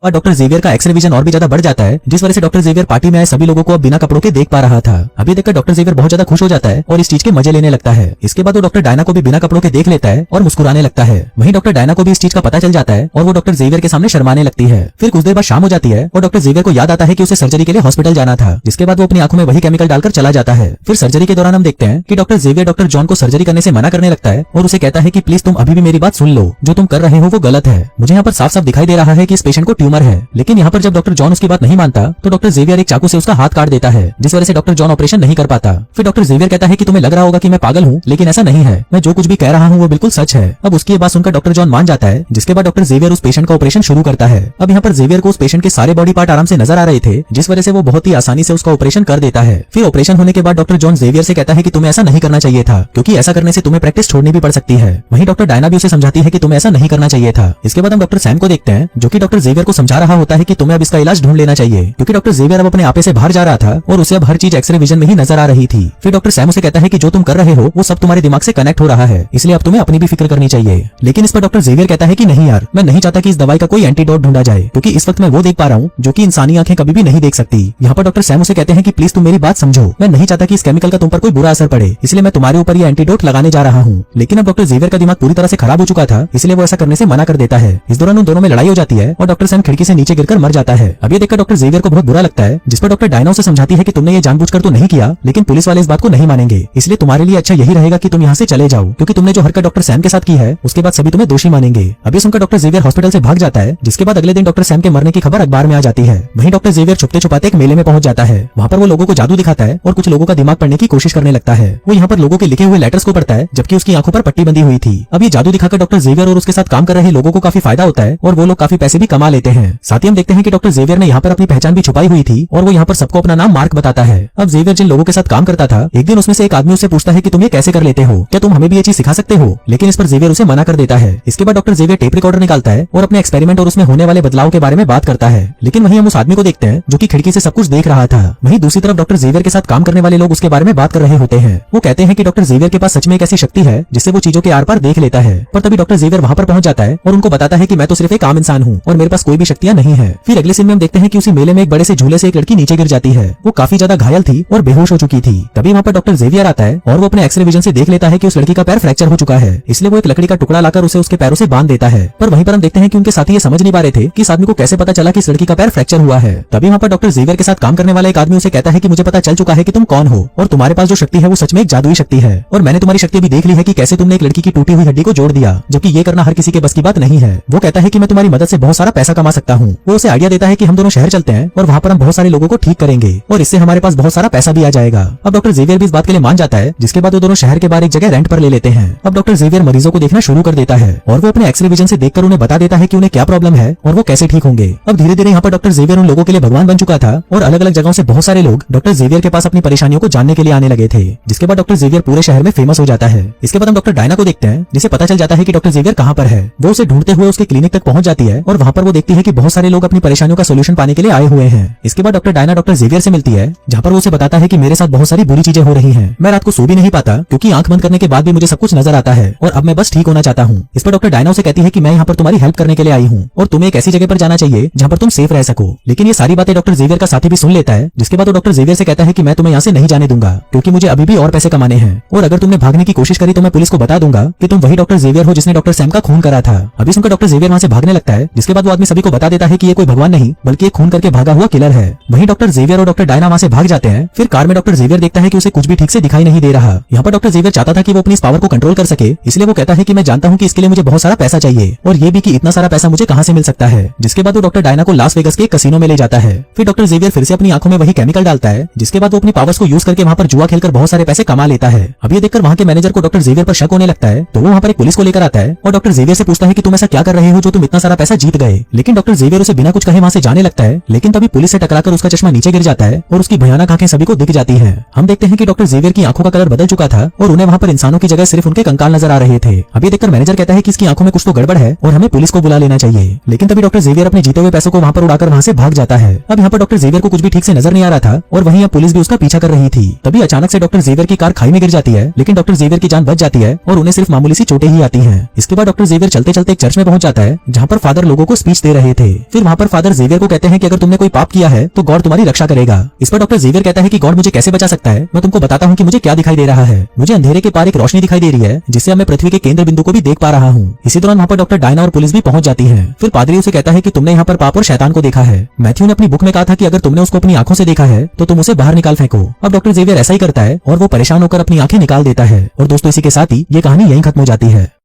और doctor Xavier का x ray vision और भी ज्यादा बढ़ जाता है, जिस वजह से डॉक्टर जेवियर पार्टी में आए सभी लोगों को अब बिना कपड़ों के देख पा रहा था। अभी देखकर डॉक्टर जेवियर बहुत ज्यादा खुश हो जाता है और इस चीज के मजे लेने लगता है। इसके बाद वो डॉक्टर डायना को भी बिना कपड़ों के देख लेता है और मुस्कुराने लगता है। वहीं डॉक्टर डायना को भी इस चीज का पता चल जाता है और वो डॉक्टर जेवियर के सामने शर्माने लगती है। फिर कुछ देर बाद शाम हो जाती है और डॉक्टर जेवियर को याद आता है कि उसे सर्जरी के लिए हॉस्पिटल जाना था, जिसके बाद वो अपनी आंखों में वही केमिकल डालकर चला जाता है। फिर सर्जरी के दौरान हम देखते हैं कि डॉक्टर जेवियर डॉक्टर जॉन को सर्जरी करने से मना करने लगता है और उसे कहता है कि प्लीज तुम अभी भी मेरी बात सुन लो, जो तुम कर रहे हो वो गलत है। मुझे यहाँ पर साफ साफ दिखाई दे रहा है कि इस पेशेंट को ट्यूमर है। लेकिन यहाँ पर जब डॉक्टर जॉन उसकी बात नहीं मानता तो डॉक्टर जेवियर एक चाकू से उसका हाथ काट देता है, जिस वजह से डॉक्टर जॉन ऑपरेशन नहीं कर पाता। फिर डॉक्टर जेवियर कहता है कि तुम्हें लग रहा होगा कि मैं पागल हूँ, लेकिन ऐसा नहीं है, मैं जो कुछ भी कह रहा हूँ वो बिल्कुल सच है। अब उसकी बात सुनकर डॉक्टर जॉन मान जाता है, जिसके बाद डॉक्टर जेवियर उस पेशेंट का ऑपरेशन शुरू करता है। अब यहाँ पर जेवियर को उस पेशेंट के सारे बॉडी पार्ट आराम से नजर आ रहे थे, जिस वजह से वो बहुत ही आसानी से उसका ऑपरेशन कर देता है। फिर ऑपरेशन होने के बाद डॉक्टर जॉन जेवियर से कहता है कि तुम्हें ऐसा नहीं करना चाहिए था, क्योंकि ऐसा करने से तुम्हें प्रैक्टिस छोड़नी भी पड़ सकती है। वहीं डॉक्टर डायना भी उसे समझाती है कि तुम्हें ऐसा नहीं करना चाहिए था। इसके बाद हम डॉक्टर सैम को देखते हैं, जो कि डॉक्टर जेवियर को समझा रहा होता है कि तुम्हें अब इसका इलाज ढूंढ लेना चाहिए, क्योंकि डॉक्टर जेवियर अब अपने आपे से बाहर जा रहा था और उसे अब हर चीज एक्सरे विजन में ही नजर आ रही थी। फिर डॉक्टर सैम उसे कहता है कि जो तुम कर रहे हो वो सब तुम्हारे दिमाग से कनेक्ट हो रहा है, इसलिए अब तुम्हें अपनी भी फिक्र करनी चाहिए। लेकिन इस पर डॉक्टर जेवियर कहता है कि नहीं यार, मैं नहीं चाहता कि इस दवाई का कोई एंटीडोट ढूंढा जाए, क्योंकि इस वक्त मैं वो देख पा रहा हूँ जो कि इंसानी आंखें कभी भी नहीं देख सकती। यहाँ पर डॉक्टर सैम उसे कहते हैं कि प्लीज तुम मेरी बात समझो, मैं नहीं चाहता कि इस केमिकल का तुम पर कोई बुरा असर पड़े, इसलिए मैं तुम्हारे ऊपर ये एंटीडोट लगाने जा रहा हूँ। लेकिन अब डॉक्टर जेवियर का दिमाग पूरी तरह से खराब हो चुका था, इसलिए वो ऐसा करने से मना कर देता है। इस दौरान उन दोनों में लड़ाई हो जाती है और डॉक्टर सैम खिड़की से नीचे गिरकर मर जाता है। अब ये देखकर डॉक्टर जेवियर को बहुत बुरा लगता है, जिस पर डॉक्टर डायना उसे समझाती है कि तुमने ये जानबूझकर तो नहीं किया, लेकिन पुलिस वाले इस बात को नहीं मानेंगे, इसलिए तुम्हारे लिए अच्छा यही रहेगा कि तुम यहाँ से चले जाओ, क्योंकि तुमने जो हरकत डॉक्टर सैम के साथ की है उसके बाद सभी तुम्हें दोषी मानेंगे। अभी सुनकर डॉक्टर जेवियर हॉस्पिटल से भाग जाता है, जिसके बाद अगले दिन डॉक्टर सैम के मरने की खबर अखबार में आ जाती है। वहीं डॉक्टर जेवियर छुपते छुपाते एक मेले में पहुंच जाता है। वहाँ पर वो लोगों को जादू दिखाता है और कुछ लोगों का दिमाग पढ़ने की कोशिश करने लगता है। वो यहाँ पर लोगों के लिखे हुए लेटर्स को पढ़ता है, जबकि उसकी आंखों पर पट्टी बंधी हुई थी। अब ये जादू दिखाकर डॉक्टर जेवियर और उसके साथ काम कर रहे लोगों को काफी फायदा होता है और वो लोग काफी पैसे भी कमा लेते हैं। साथ ही हम देखते हैं कि डॉक्टर जेवियर ने यहाँ पर अपनी पहचान भी छुपाई हुई थी और वो यहाँ पर सबको अपना नाम मार्क बताता है। अब जेवियर जिन लोगों के साथ काम करता था, एक दिन उसमें से एक आदमी उससे पूछता है कि तुम ये कैसे कर लेते हो, क्या तुम हमें भी ये चीज सिखा सकते हो? लेकिन इस पर जेवियर उसे मना कर देता है। इसके बाद डॉक्टर जेवियर टेप रिकॉर्डर निकालता है और अपने एक्सपेरिमेंट और उसमें होने वाले बदलाव के बारे में बात करता है। लेकिन वहीं हम उस आदमी को देखते हैं जो कि खिड़की से सब कुछ देख रहा था। वहीं दूसरी तरफ डॉक्टर जेवियर के साथ काम करने वाले लोग उसके बारे में बात कर रहे होते हैं। वो कहते हैं कि डॉक्टर जेवियर के पास सच में एक ऐसी शक्ति है जिससे वो चीजों के आर पार देख लेता है। पर तभी डॉक्टर जेवियर वहाँ पर पहुंच जाता है और उनको बताता है कि मैं तो सिर्फ एक आम इंसान हूँ और मेरे पास कोई भी शक्तियाँ नहीं है। फिर अगले सीन में हम देखते हैं कि उसी मेले में एक बड़े से झूले से एक लड़की नीचे गिर जाती है। वो काफी ज्यादा घायल थी और बेहोश हो चुकी थी। तभी वहाँ पर डॉक्टर जेवियर आता है और वो अपने एक्सरे विजन से देख लेता है कि उस लड़की का पैर फ्रैक्चर हो चुका है, इसलिए वो एक लकड़ी का टुकड़ा लाकर उसे उसके पैरों से बांध देता है। पर वहीं पर हम देखते हैं कि उनके साथी ये समझ नहीं पा रहे थे कि इस आदमी को कैसे पता चला कि इस लड़की का पैर फ्रैक्चर हुआ है। तभी वहाँ पर डॉक्टर जेवियर के साथ काम करने वाला एक आदमी उसे कहता है कि मुझे पता चल चुका है कि तुम कौन हो और तुम्हारे पास जो शक्ति है वो सच में एक जादुई शक्ति है, और मैंने तुम्हारी शक्ति भी देख ली है कि कैसे तुमने एक लड़की की टूटी हुई हड्डी को जोड़ दिया, जबकि ये करना हर किसी के बस की बात नहीं है। वो कहता है कि मैं तुम्हारी मदद से बहुत सारा पैसा कमा सकता हूँ। वो उसे आइडिया देता है कि हम दोनों शहर चलते हैं और वहाँ पर हम बहुत सारे लोगों को ठीक करेंगे और इससे हमारे पास बहुत सारा पैसा भी आ जाएगा। अब डॉक्टर जेवियर भी इस बात के लिए मान जाता है, जिसके बाद वो दोनों शहर के बाहर एक जगह रेंट पर ले लेते हैं। अब डॉक्टर जेवियर मरीजों को देखना शुरू कर देता है और वो अपने एक्सरे विजन से देखकर उन्हें बता देता है कि उन्हें क्या प्रॉब्लम है और वो कैसे ठीक होंगे। अब धीरे धीरे यहाँ पर डॉक्टर जेवियर उन लोगों के लिए भगवान बन चुका था और अलग अलग जगहों से बहुत सारे लोग डॉक्टर जेवियर के पास अपनी परेशानियों को जानने के लिए आने लगे थे, जिसके बाद डॉक्टर जेवियर पूरे शहर में फेमस हो जाता है। इसके बाद हम डॉक्टर डायना को देखते हैं, जिसे पता चल जाता है कि डॉक्टर जेवियर कहाँ पर है। वो उसे ढूंढते हुए उसके क्लिनिक तक पहुंच जाती है और वहाँ पर वो देखती है कि बहुत सारे लोग अपनी परेशानियों का सोल्यूशन पाने के लिए आए हुए हैं। इसके बाद डॉक्टर डायना डॉक्टर जेवियर से मिलती है, जहाँ पर वो उसे बताता है कि मेरे साथ बहुत सारी बुरी चीजें हो रही हैं। मैं रात को सो भी नहीं पाता क्योंकि आंख बंद करने के बाद भी मुझे सब कुछ नजर आता है और अब मैं बस ठीक होना चाहता हूँ। इस पर डॉक्टर डायना उसे कहती है कि मैं यहाँ पर तुम्हारी हेल्प करने के लिए आई हूँ और तुम्हें एक ऐसी जगह पर जाना चाहिए जहाँ पर तुम सेफ रह सको। लेकिन ये सारी बातें डॉक्टर जेवियर का साथी भी सुन लेता है, जिसके बाद वो डॉक्टर जेवियर से कहता है कि मैं तुम्हें यहाँ से नहीं जाने दूंगा क्योंकि मुझे अभी भी और पैसे कमाने हैं, और अगर तुमने भागने की कोशिश करी तो मैं पुलिस को बता दूंगा कि तुम वही डॉक्टर जेवियर हो जिसने डॉक्टर सैम का खून करा था। अभी सुनकर डॉक्टर जेवियर वहाँ से भागने लगता है, जिसके बाद वो आदमी सभी को बता देता है कि ये कोई भगवान नहीं बल्कि एक खून करके भागा हुआ किलर है। वहीं डॉक्टर जेवियर और डॉक्टर डायना वहाँ से भाग जाते हैं। फिर कार में डॉक्टर जेवियर देखता है कि उसे कुछ भी ठीक से दिखाई नहीं दे रहा। यहाँ पर डॉक्टर जेवियर चाहता था कि वो अपनी इस पावर को कंट्रोल कर सके, इसलिए वो कहता है कि मैं जानता हूँ कि इसके लिए मुझे बहुत सारा पैसा चाहिए और ये भी कि इतना सारा पैसा मुझे कहाँ से मिल सकता है। जिसके बाद वो डॉक्टर डायना को लास वेगस के कसिनो में ले जाता है। फिर डॉक्टर जेवियर फिर से अपनी आंखों में वही केमिकल डालता है, जिसके बाद वो अपनी पावर्स को यूज करके वहाँ पर जुआ खेलकर बहुत सारे पैसे कमा लेता है। अब ये देखकर वहाँ के मैनेजर को डॉक्टर जेवियर पर शक होने लगता है, तो वो वहाँ पर एक पुलिस को लेकर आता है और डॉक्टर जेवियर से पूछता है कि तुम ऐसा क्या कर रहे हो जो तुम इतना सारा पैसा जीत गए। लेकिन डॉक्टर जेवियर उसे बिना कुछ कहे वहाँ से जाने लगता है, लेकिन तभी पुलिस से टकराकर उसका चश्मा नीचे गिर जाता है और उसकी भयानक आंखें सभी को दिख जाती हैं। हम देखते हैं कि डॉक्टर जेवियर की आंखों का कलर बदल चुका था और उन्हें वहाँ पर इंसानों की जगह सिर्फ उनके कंकाल नजर आ रहे थे। अब ये देखकर मैनेजर कहता है कि इसकी आंखों में कुछ तो गड़बड़ है और हमें पुलिस को बुला लेना चाहिए। लेकिन तभी डॉक्टर जेवियर अपने जीते हुए पैसों को वहाँ पर उड़ाकर वहाँ से भाग जाता है। अब यहाँ पर डॉक्टर जेवियर को कुछ भी ठीक से नजर नहीं आ रहा था और वहीं अब पुलिस भी उसका पीछा कर रही थी। तभी अचानक से डॉक्टर जेवियर की कार खाई में गिर जाती है, लेकिन डॉक्टर जेवियर की जान बच जाती है और उन्हें सिर्फ मामूली सी चोटें ही आती हैं। इसके बाद डॉक्टर जेवियर चलते चलते एक चर्च में पहुंच जाता है, जहाँ पर फादर लोगों को स्पीच दे रहे रहे थे। फिर वहाँ पर फादर जेवियर को कहते हैं कि अगर तुमने कोई पाप किया है तो गॉड तुम्हारी रक्षा करेगा। इस पर डॉक्टर जेवियर कहता है कि गॉड मुझे कैसे बचा सकता है, मैं तुमको बताता हूँ कि मुझे क्या दिखाई दे रहा है। मुझे अंधेरे के पार एक रोशनी दिखाई दे रही है जिससे मैं पृथ्वी के केंद्र बिंदु को भी देख पा रहा हूँ। इसी दौरान वहाँ पर डॉक्टर डायना और पुलिस भी पहुंच जाती है। फिर पादरी उसे कहता है कि तुमने यहाँ पर पाप और शैतान को देखा है। मैथ्यू ने अपनी बुक में कहा था कि अगर तुमने उसको अपनी आंखों से देखा है तो तुम उसे बाहर निकाल फेंको। अब डॉक्टर जेवियर ऐसा ही करता है और वो परेशान होकर अपनी आंखें निकाल देता है। और दोस्तों इसी के साथ ही ये कहानी यहीं खत्म हो जाती है।